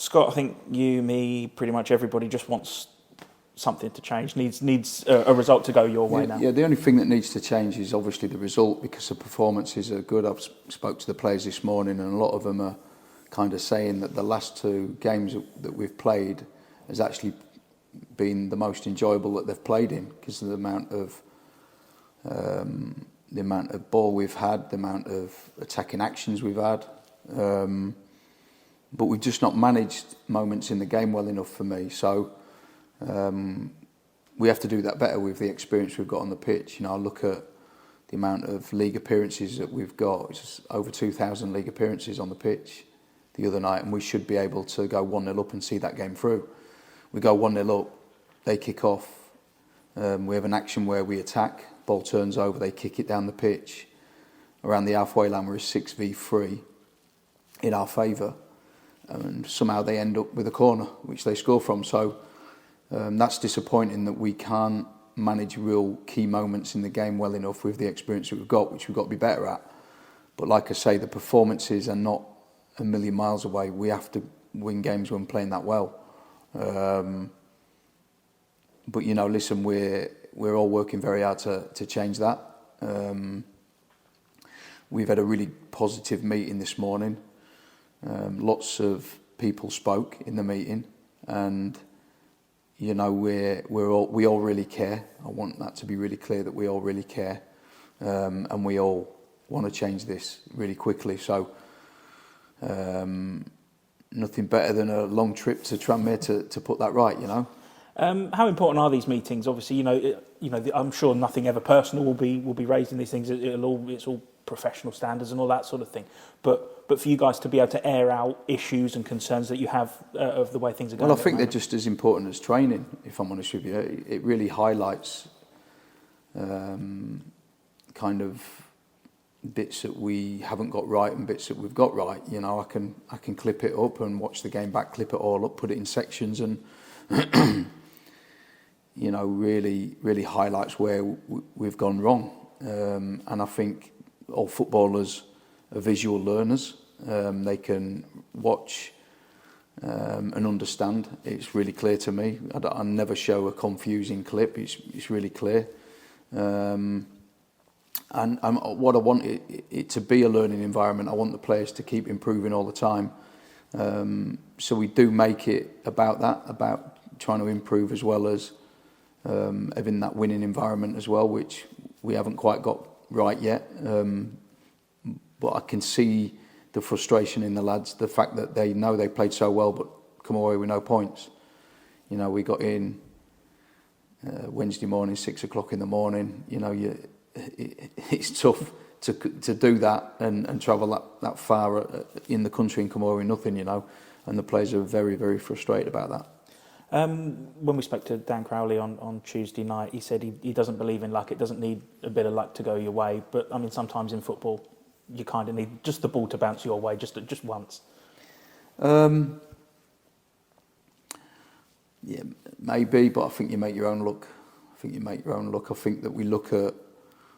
Scott, I think you, me, pretty much everybody just wants something to change, needs a result to go your way now. Yeah, the only thing that needs to change is obviously the result, because the performances are good. I've spoke to the players this morning, and a lot of them are kind of saying that the last 2 games that we've played has actually been the most enjoyable that they've played in, because of the amount of ball we've had, the amount of attacking actions we've had. But we've just not managed moments in the game well enough for me. So we have to do that better with the experience we've got on the pitch. I look at the amount of league appearances that we've got. It's over 2,000 league appearances on the pitch the other night, and we should be able to go 1-0 up and see that game through. We go 1-0 up, they kick off. We have an action where we attack, ball turns over, they kick it down the pitch. Around the halfway line, we're 6v3 in our favour. And somehow they end up with a corner, which they score from. So that's disappointing that we can't manage real key moments in the game well enough with the experience that we've got, which we've got to be better at. But like I say, the performances are not a million miles away. We have to win games when playing that well. But listen, we're all working very hard to change that. We've had a really positive meeting this morning. Lots of people spoke in the meeting, and we all really care. I want that to be really clear, that we all really care, and we all want to change this really quickly. So nothing better than a long trip to Tranmere to put that right. How important are these meetings? Obviously, I'm sure nothing ever personal will be raised in these things. It's all professional standards and all that sort of thing. But for you guys to be able to air out issues and concerns that you have of the way things are going. Well, I think they're just as important as training, if I'm honest with you. It really highlights kind of bits that we haven't got right and bits that we've got right. I can clip it up and watch the game back, clip it all up, put it in sections, and really highlights where we've gone wrong. And I think all footballers are visual learners. They can watch and understand. It's really clear to me. I never show a confusing clip. It's really clear. And what I want it to be a learning environment. I want the players to keep improving all the time. So we do make it about that, about trying to improve, as well as having that winning environment as well, which we haven't quite got right yet. But I can see the frustration in the lads, the fact that they know they played so well but come away with no points. We got in Wednesday morning, 6 o'clock in the morning. It's tough to do that and travel that far in the country and come away with nothing, and the players are very, very frustrated about that. When we spoke to Dan Crowley on Tuesday night, he said he doesn't believe in luck. It doesn't need a bit of luck to go your way. But I mean, sometimes in football, you kind of need just the ball to bounce your way, just once. Yeah, maybe, but I think you make your own luck. I think that we look at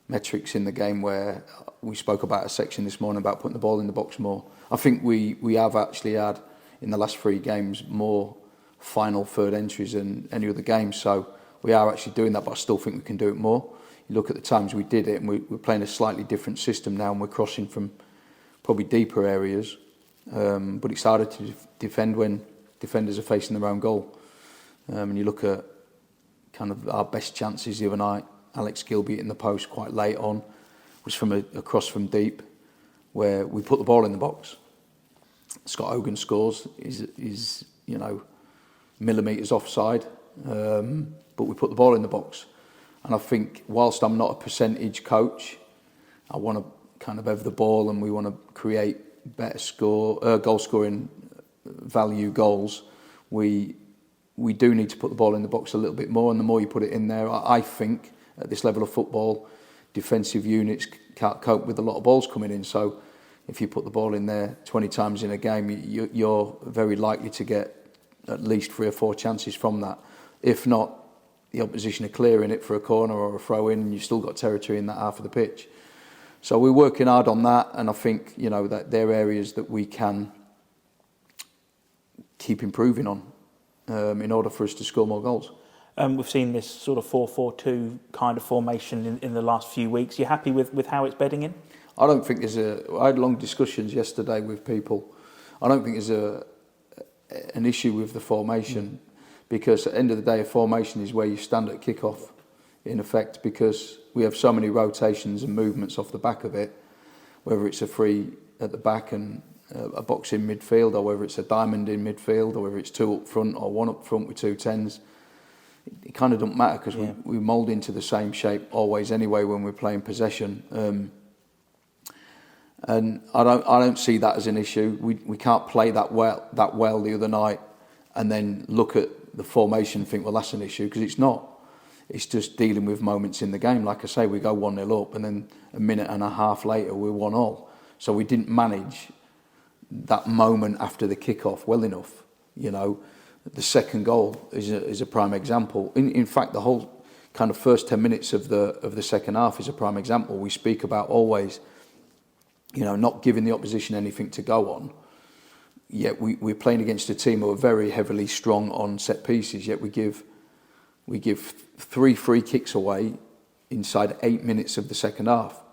metrics in the game where we spoke about a section this morning about putting the ball in the box more. I think we have actually had, in the last 3 games, more final third entries than any other game. So we are actually doing that, but I still think we can do it more. You look at the times we did it, and we're playing a slightly different system now, and we're crossing from probably deeper areas. But it's harder to defend when defenders are facing their own goal. And you look at kind of our best chances the other night. Alex Gilby in the post quite late on was from a cross from deep, where we put the ball in the box. Scott Hogan scores. Is millimetres offside, but we put the ball in the box. And I think, whilst I'm not a percentage coach, I want to kind of have the ball, and we want to create better goal scoring value goals. We do need to put the ball in the box a little bit more, and the more you put it in there, I think at this level of football, defensive units can't cope with a lot of balls coming in. So if you put the ball in there 20 times in a game, you're very likely to get at least 3 or 4 chances from that. If not, the opposition are clearing it for a corner or a throw in, and you've still got territory in that half of the pitch. So we're working hard on that, and I think that they're areas that we can keep improving on in order for us to score more goals. We've seen this sort of 4-4-2 kind of formation in the last few weeks. You happy with how it's bedding in? I don't think I had long discussions yesterday with people. I don't think there's an issue with the formation, because at the end of the day, a formation is where you stand at kick-off, in effect, because we have so many rotations and movements off the back of it, whether it's a free at the back and a box in midfield, or whether it's a diamond in midfield, or whether it's two up front or one up front with two tens. It kind of don't matter, because we mould into the same shape always anyway when we're playing possession. And I don't see that as an issue. We can't play that well the other night and then look at the formation and think, well, that's an issue, because it's not. It's just dealing with moments in the game. Like I say, we go 1-0 up and then a minute and a half later we're 1-1. So we didn't manage that moment after the kick-off well enough. You know, the second goal is a prime example. In fact, the whole kind of first 10 minutes of the second half is a prime example. We speak about always, you know, not giving the opposition anything to go on. Yet we're playing against a team who are very heavily strong on set pieces. Yet we give 3 free kicks away inside 8 minutes of the second half.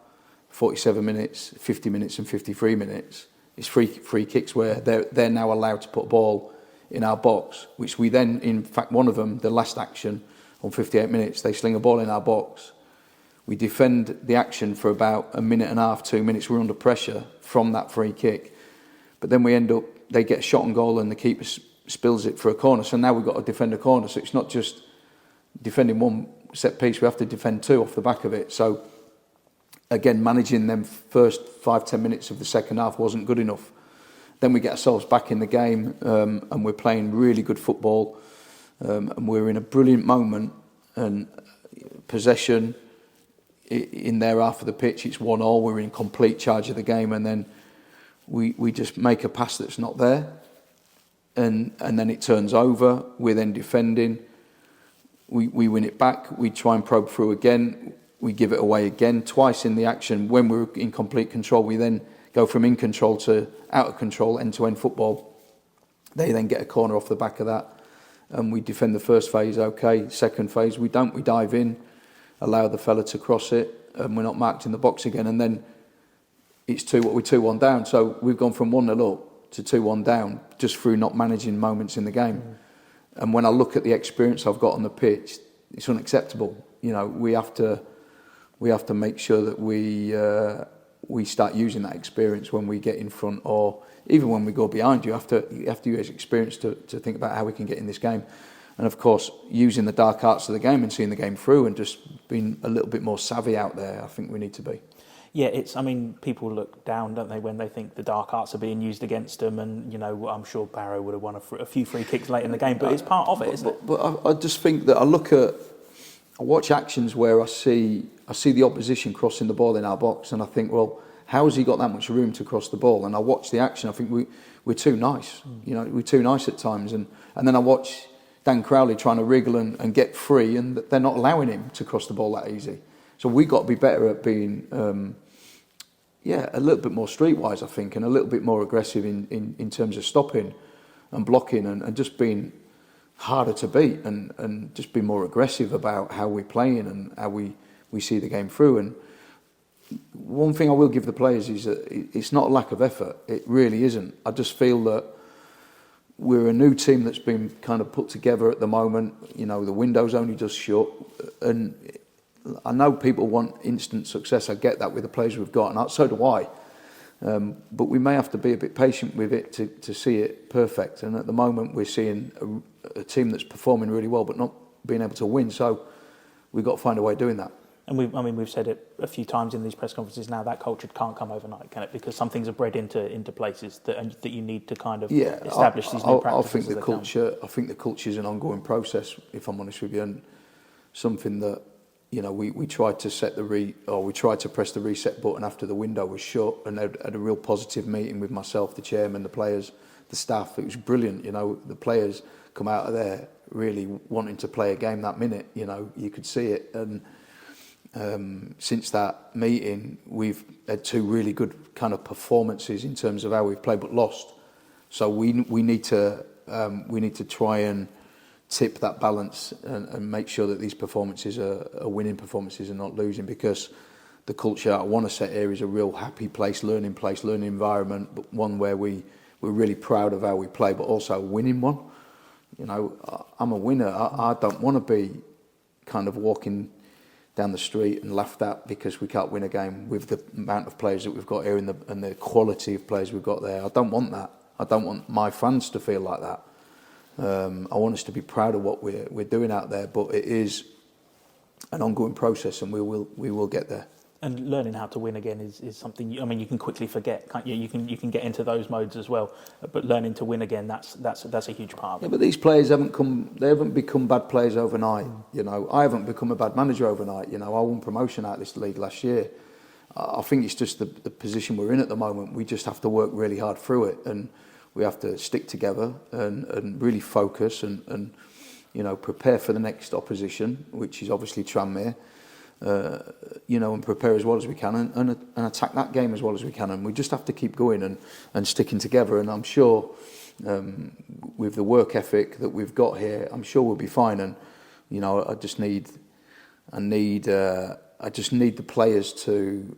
47 minutes, 50 minutes, and 53 minutes. It's free kicks where they're now allowed to put a ball in our box, which we then, in fact, one of them, the last action on 58 minutes, they sling a ball in our box. We defend the action for about a minute and a half, 2 minutes. We're under pressure from that free kick. But then we end up, they get a shot on goal and the keeper spills it for a corner. So now we've got to defend a corner. So it's not just defending one set piece, we have to defend 2 off the back of it. So again, managing them first 5-10 minutes of the second half wasn't good enough. Then we get ourselves back in the game, and we're playing really good football, and we're in a brilliant moment, and possession in their half of the pitch, it's 1-1, we're in complete charge of the game, and then we just make a pass that's not there, and then it turns over, we're then defending, we win it back, we try and probe through again, we give it away again, twice in the action. When we're in complete control, we then go from in control to out of control, end-to-end football. They then get a corner off the back of that, and we defend the first phase okay. Second phase, we don't. We dive in, allow the fella to cross it, and we're not marked in the box again. And then we're 2-1 down. So we've gone from 1-0 up to 2-1 down just through not managing moments in the game. And when I look at the experience I've got on the pitch, it's unacceptable. You know, we have to make sure that we start using that experience when we get in front, or even when we go behind. You have to use experience to think about how we can get in this game, and of course using the dark arts of the game and seeing the game through, and just being a little bit more savvy out there. I think we need to be. Yeah, I mean, people look down, don't they, when they think the dark arts are being used against them, and, you know, I'm sure Barrow would have won a few free kicks late in the game, but it's part of it, isn't it? But I just think that I watch actions where I see the opposition crossing the ball in our box, and I think, well, how has he got that much room to cross the ball? And I watch the action, I think we're too nice. You know, we're too nice at times, and then I watch Dan Crowley trying to wriggle and get free, and they're not allowing him to cross the ball that easy. So we've got to be better at being a little bit more streetwise, I think, and a little bit more aggressive in terms of stopping and blocking, and just being harder to beat, and just be more aggressive about how we're playing and how we see the game through. And one thing I will give the players is that it's not a lack of effort. It really isn't. I just feel that we're a new team that's been kind of put together at the moment. You know, the window's only just shut, and I know people want instant success. I get that with the players we've got, and so do I. But we may have to be a bit patient with it to see it perfect. And at the moment, we're seeing a team that's performing really well, but not being able to win. So we've got to find a way of doing that. And we've said it a few times in these press conferences now, that culture can't come overnight, can it? Because some things are bred into places that you need to kind of establish these new practices. I think the culture is an ongoing process, if I'm honest with you, and something that, you know, we tried to press the reset button after the window was shut, and had a real positive meeting with myself, the chairman, the players, the staff. It was brilliant. You know, the players come out of there really wanting to play a game that minute. You know, you could see it. And since that meeting, we've had 2 really good kind of performances in terms of how we've played, but lost. So we need to we need to try and tip that balance and make sure that these performances are winning performances and not losing, because the culture I want to set here is a real happy place, learning environment, but one where we're really proud of how we play, but also a winning one. You know, I'm a winner. I don't want to be kind of walking down the street and laughed at because we can't win a game with the amount of players that we've got here and the quality of players we've got there. I don't want that. I don't want my fans to feel like that. I want us to be proud of what we're doing out there, but it is an ongoing process, and we will get there. And learning how to win again is something. You can quickly forget, can't you? You can get into those modes as well. But learning to win again, that's a huge part of it. Yeah, but these players haven't become bad players overnight. You know, I haven't become a bad manager overnight. You know, I won promotion out of this league last year. I think it's just the position we're in at the moment. We just have to work really hard through it, and we have to stick together and really focus and you know, prepare for the next opposition, which is obviously Tranmere. You know, and prepare as well as we can and attack that game as well as we can. And we just have to keep going and sticking together. And I'm sure with the work ethic that we've got here, I'm sure we'll be fine. And, you know, I just need the players to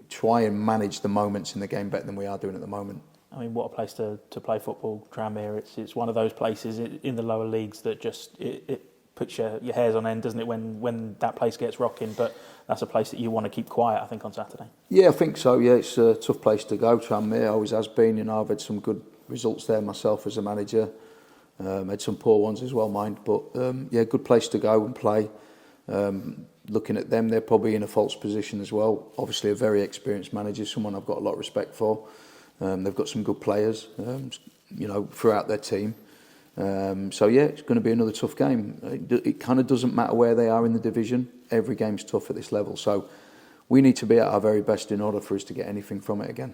try and manage the moments in the game better than we are doing at the moment. I mean, what a place to play football, Tranmere. It's one of those places in the lower leagues that just it puts your hairs on end, doesn't it, when that place gets rocking? But that's a place that you want to keep quiet, I think, on Saturday. Yeah, I think so. Yeah, it's a tough place to go, Tranmere. Always has been. You know, I've had some good results there myself as a manager. Had some poor ones as well, mind. But yeah, good place to go and play. Looking at them, they're probably in a false position as well. Obviously, a very experienced manager, someone I've got a lot of respect for. They've got some good players, you know, throughout their team. So yeah, it's going to be another tough game. It kind of doesn't matter where they are in the division. Every game's tough at this level. So we need to be at our very best in order for us to get anything from it again.